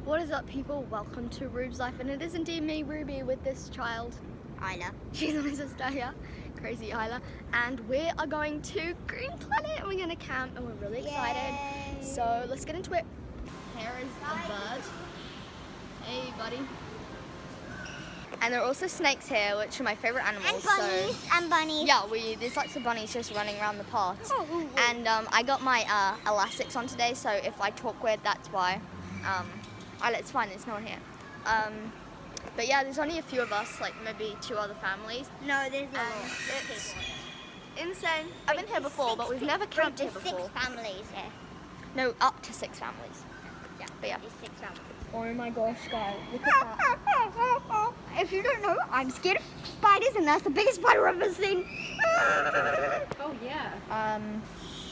What is up, people? Welcome to Rube's Life, and it is indeed me, Ruby, with this child, Isla. She's my sister, yeah, crazy Isla, and we are going to Green Planet, and we're gonna camp, and we're really excited. Yay. So let's get into it. Here is a bird. Hey, buddy. And there are also snakes here, which are my favorite animals. And bunnies. Yeah, there's lots of bunnies just running around the park. And I got my elastics on today, so if I talk weird, that's why. It's fine, it's not here. But yeah, there's only a few of us, like maybe 2 other families. No, there's a lot. It's insane. I've been here before, but we've never camped here before. 6 families here. No, up to 6 families. Yeah, but yeah. there's 6 families. Oh my gosh, guys, look at that. If you don't know, I'm scared of spiders, and that's the biggest spider I've ever seen. Oh yeah.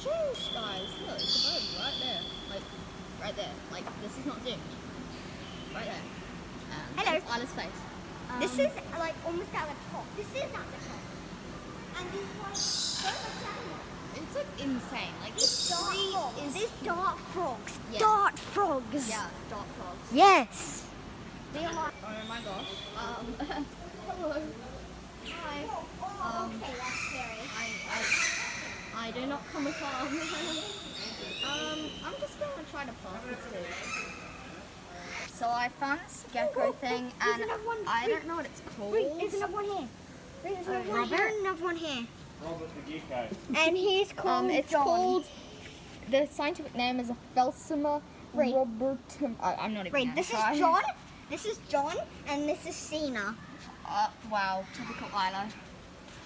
Sheesh, guys, look, it's a bird right there. Like, right there. Like, this is not zoomed. Right there. Hello. That's Isla's face. This is like almost at the top. This is at the top. And there's like so much animals. It's like insane. Like, There's the tree frogs. is... There's dart frogs. Yeah. Dart frogs. Yeah, dart frogs. Yes. They are like... Oh my gosh. Hello. Hi. Okay, that's scary. I do not come with harm. I'm just gonna try to pass this dude. So I found this gecko thing, and I don't know what it's called. Wait, there's another one here. Wait, there's another one here and another one here. Robert the gecko. And he's called It's John. called... The scientific name is a Phelsima Wait. robertum. I'm not even Wait, gonna this try. is John. This is John, and this is Cena. Wow, typical Isla.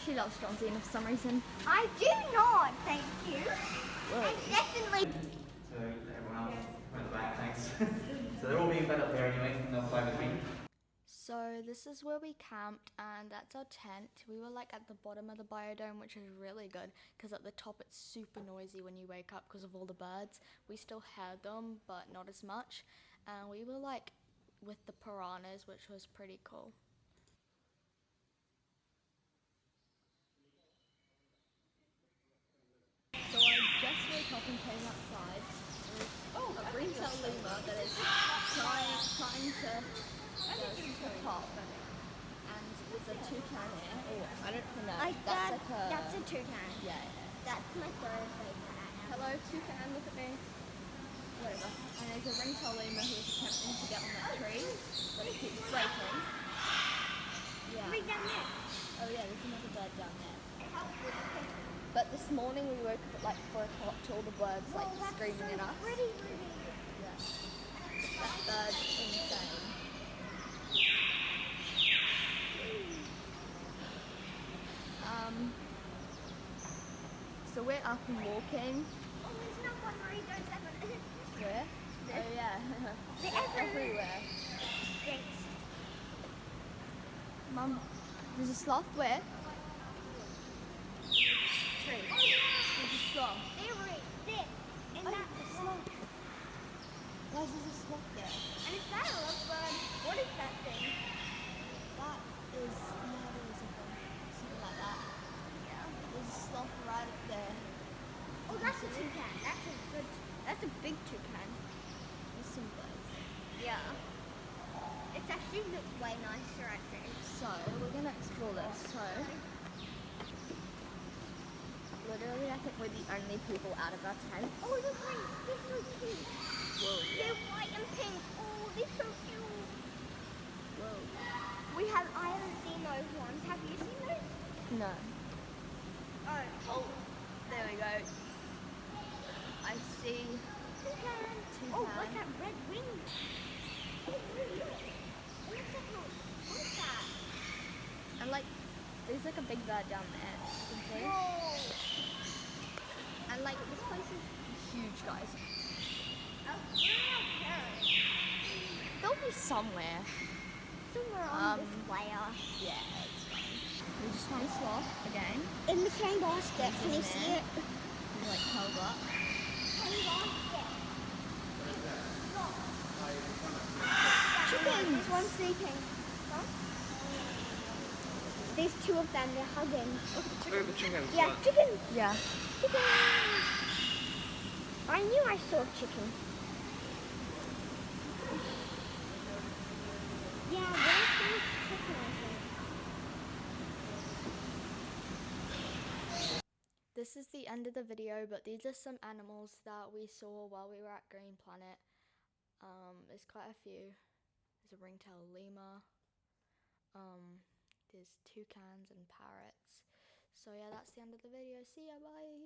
She loves John Cena for some reason. I do not, thank you. Whoa. And definitely. So everyone else went to the back, thanks. So they're all being fed up there anyway, and they'll play with me. So this is where we camped, and that's our tent. We were like at the bottom of the biodome, which is really good because at the top it's super noisy when you wake up because of all the birds. We still heard them, but not as much. And we were like with the piranhas, which was pretty cool. So I just woke up and came outside. There's a green-tailed lemur that is trying to go to the top. And there's a toucan here. Oh, I don't know. That's a toucan. Yeah. That's my Thursday cat. Hello, toucan, look at me. Whatever. And there's a ring-tailed lemur who's attempting to get on that tree, but it keeps breaking. Yeah. Right down there. Oh yeah, there's another bird down there. But this morning we woke up at like 4 o'clock to all the birds like screaming at us. Pretty. Yeah. That bird's insane. So we're up and walking. Oh, there's no one where he goes ever. Where? Oh yeah. They're everywhere. Thanks. Mum, there's a sloth where? Tree. There's a sloth. They're right there. And that's a sloth. Guys, there's a sloth there. And is that a lovebird? What is that thing? That is something like that. Yeah. There's a sloth right up there. Oh, that's a toucan. That's a big toucan. There's some birds. Yeah. It actually looks way nicer, I think. So we're gonna explore this. So literally, I think we're the only people out of our tent. Oh, look, they're so cute. Whoa. They're white and pink. Oh, they're so cute. Whoa. I haven't seen those ones. Have you seen those? No. Oh, There we go. I see. toucan. Toucan. Oh, what's that red wing? Oh, what's that? And like, there's like a big bird down there. You can see? Whoa. And like, this place is huge, guys. They'll be somewhere. Somewhere on this layer. Yeah, it's fine. We just found a sloth again. In the cane basket. Can you see it? He's like curled up. Cane basket. Chickens! There's one sleeping. Huh? There's 2 of them. They're hugging. The chickens. Yeah, chickens. Yeah. Chicken. I knew I saw a chicken. this is the end of the video, but these are some animals that we saw while we were at Green Planet. There's quite a few. There's a ringtail lemur. There's toucans and parrots. So yeah, that's the end of the video. See ya, bye.